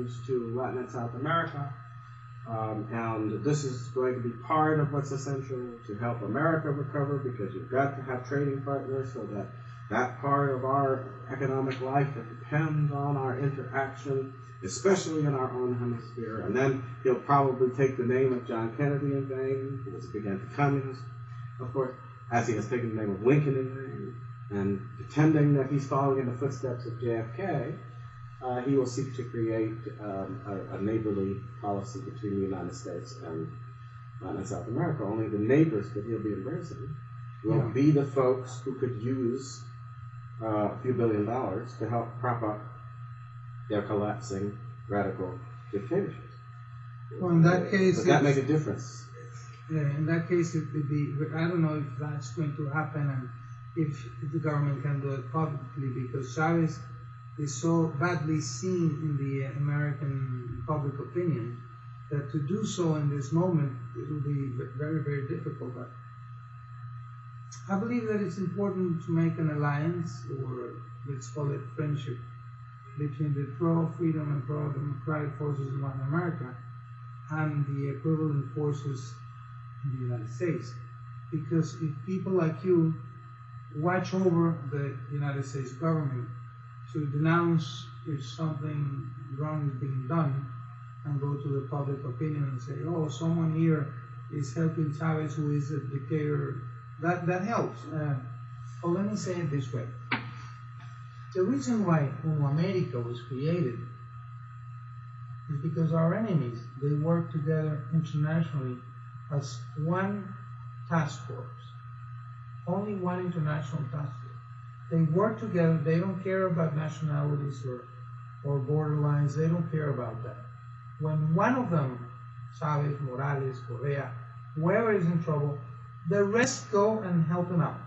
change to Latin and South America. And this is going to be part of what's essential to help America recover, because you've got to have trading partners so that that part of our economic life that depends on our interaction, especially in our own hemisphere. And then he'll probably take the name of John Kennedy in vain, who was a big anti-communist, of course, as he has taken the name of Lincoln in vain, and pretending that he's following in the footsteps of JFK. He will seek to create a neighborly policy between the United States and South America. Only the neighbors that he'll be embracing will be the folks who could use a few $1 billion to help prop up their collapsing radical dictatorships. Well, in that case, does that make a difference? Yeah, in that case, it would be. But I don't know if that's going to happen, and if the government can do it publicly, because Chavez is so badly seen in the American public opinion that to do so in this moment, it will be very, very difficult. But I believe that it's important to make an alliance, or let's call it friendship, between the pro-freedom and pro-democratic forces in Latin America and the equivalent forces in the United States. Because if people like you watch over the United States government to denounce if something wrong is being done, and go to the public opinion and say, oh, someone here is helping Chavez, who is a dictator, that helps. But let me say it this way. The reason why Uno America was created is because our enemies, they work together internationally as one task force. Only one international task force. They work together. They don't care about nationalities or borderlines. They don't care about that. When one of them, Chavez, Morales, Correa, whoever is in trouble, the rest go and help them out.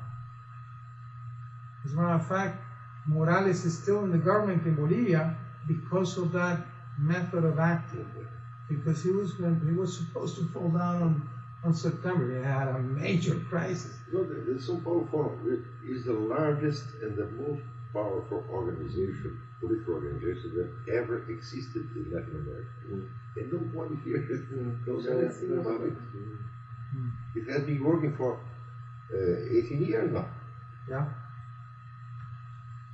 As a matter of fact, Morales is still in the government in Bolivia because of that method of acting. Because he was supposed to fall down on September. They had a major crisis. No, the São Paulo Forum is the largest and the most powerful organization, political organization that ever existed in Latin America. And nobody here knows anything about it. It has been working for 18 years now. Yeah.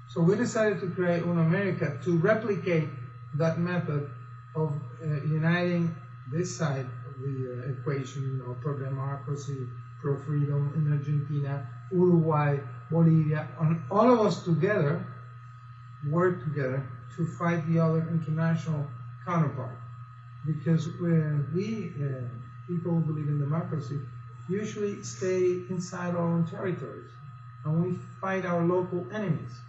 So we decided to create Uno America to replicate that method of uniting this side of the equation of pro-democracy, pro-freedom in Argentina, Uruguay, Bolivia, and all of us together work together to fight the other international counterpart. Because when we, people who believe in democracy, usually stay inside our own territories, and we fight our local enemies.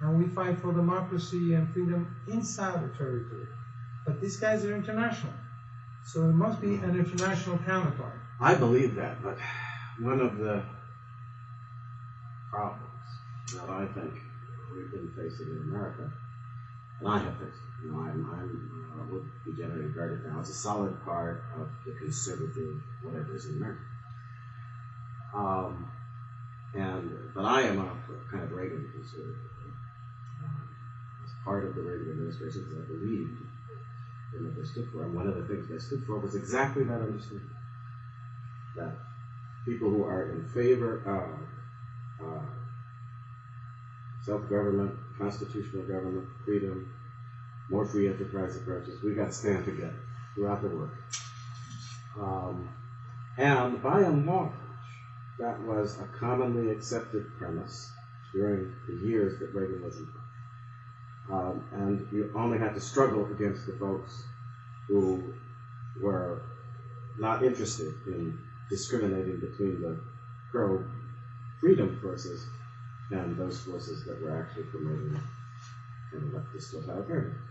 And we fight for democracy and freedom inside the territory. But these guys are international. So there must be an international counterpart. I believe that, but one of the problems that I think we've been facing in America, and I have faced, I would be generally regarded now as a solid part of the conservative whatever is in America. But I am a kind of Reagan conservative. As part of the Reagan administration, because I believed in what they stood for. And one of the things they stood for was exactly that understanding. That people who are in favor of self-government, constitutional government, freedom, more free enterprise approaches, we've got to stand together throughout the world. And by and large, that was a commonly accepted premise during the years that Reagan was in power. And you only had to struggle against the folks who were not interested in discriminating between the pro-freedom forces and those forces that were actually promoting kind of leftist totalitarianism.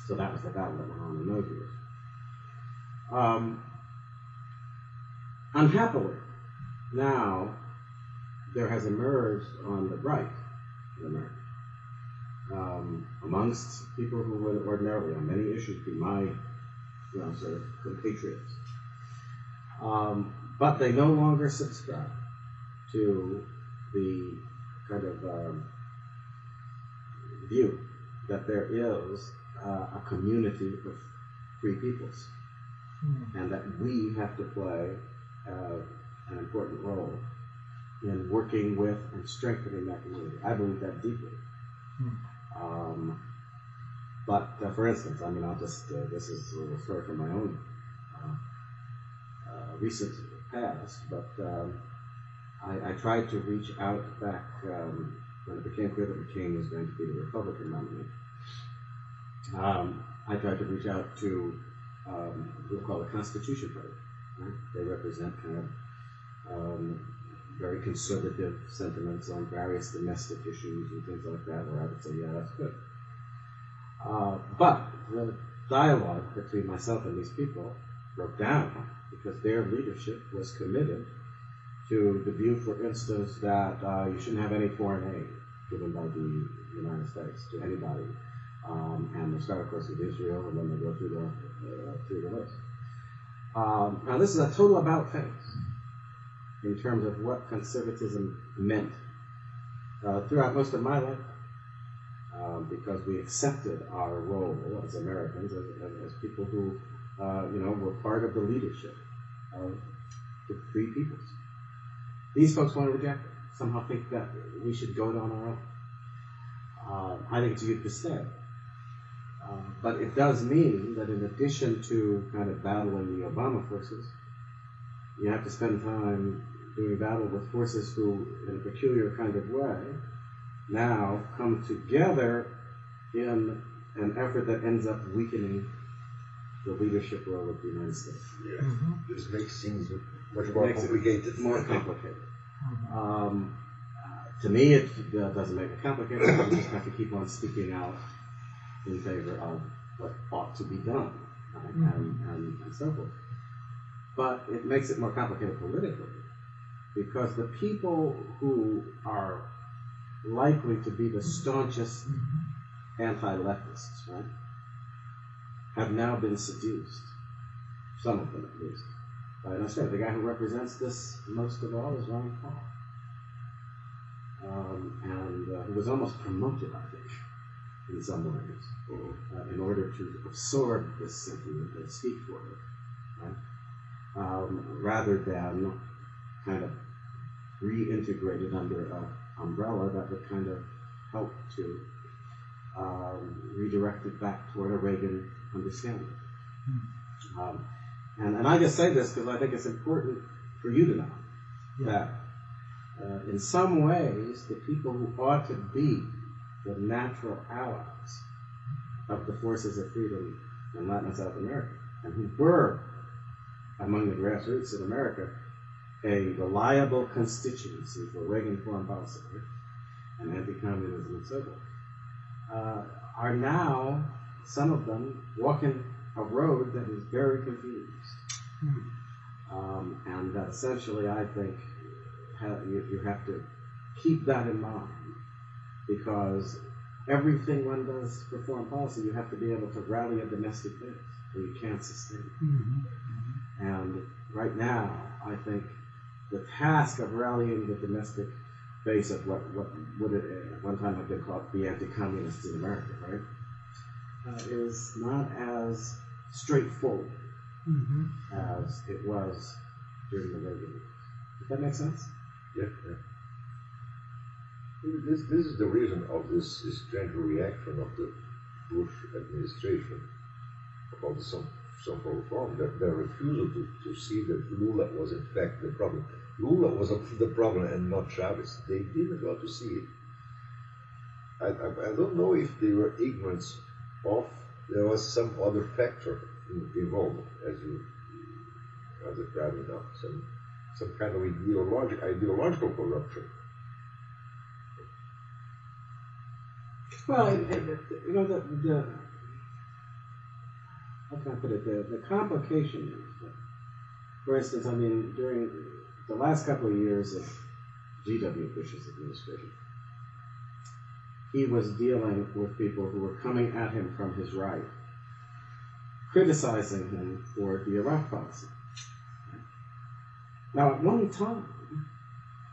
So that was the battle that went on in those years. Unhappily, now there has emerged on the right in America, amongst people who would ordinarily on many issues be my sort of compatriots. But they no longer subscribe to the kind of view that there is a community of free peoples, and that we have to play an important role in working with and strengthening that community. I believe that deeply. But for instance, I mean, I'll just, this is a little story from my own recent past, but I tried to reach out back when it became clear that McCain was going to be the Republican nominee. I tried to reach out to what we call the Constitution Party. Right? They represent kind of very conservative sentiments on various domestic issues and things like that, where I would say, yeah, that's good. But the dialogue between myself and these people broke down because their leadership was committed to the view, for instance, that you shouldn't have any foreign aid given by the United States to anybody. And they start, of course, with Israel, and then they go through the list. Now, this is a total about-face in terms of what conservatism meant throughout most of my life, because we accepted our role as Americans, as people who, were part of the leadership of the free peoples. These folks want to reject it. Somehow think that we should go it on our own. I think it's a good mistake. But it does mean that in addition to kind of battling the Obama forces, you have to spend time doing battle with forces who, in a peculiar kind of way, now come together in an effort that ends up weakening the leadership role of the United States. Yeah, this makes things much more complicated. More complicated. To me, it doesn't make it complicated. You just have to keep on speaking out in favor of what ought to be done, right? And so forth. But it makes it more complicated politically, because the people who are likely to be the staunchest anti-leftists, right, have now been seduced, some of them at least, by an Australian. The guy who represents this most of all is Ron Paul, and who was almost promoted, I think, in some ways, in order to absorb this sentiment and speak for it, right? Rather than kind of reintegrated under an umbrella that would kind of help to redirect it back toward a Reagan understanding. And I just say this because I think it's important for you to know that in some ways the people who ought to be the natural allies of the forces of freedom in Latin and South America, and who were among the grassroots in America a reliable constituency for Reagan foreign policy and anti-communism and so forth, are now, some of them, walking a road that is very confused. And that essentially, I think, you have to keep that in mind, because everything one does for foreign policy, you have to be able to rally a domestic base, or you can't sustain it. And right now, I think the task of rallying the domestic base of what would at one time have been called the anti-communists in America, right, is not as straightforward as it was during the Reagan years. Does that make sense? Yeah. This is the reason of this strange reaction of the Bush administration about some reform. Their refusal to see that Lula was in fact the problem. Lula was the problem and not Chavez. They didn't want to see it. I don't know if they were ignorant of there was some other factor involved, as you described now, some kind of ideological corruption. Well, how can I put it? The complication is that, for instance, I mean, during the last couple of years of G.W. Bush's administration, he was dealing with people who were coming at him from his right, criticizing him for the Iraq policy. Now, at one time,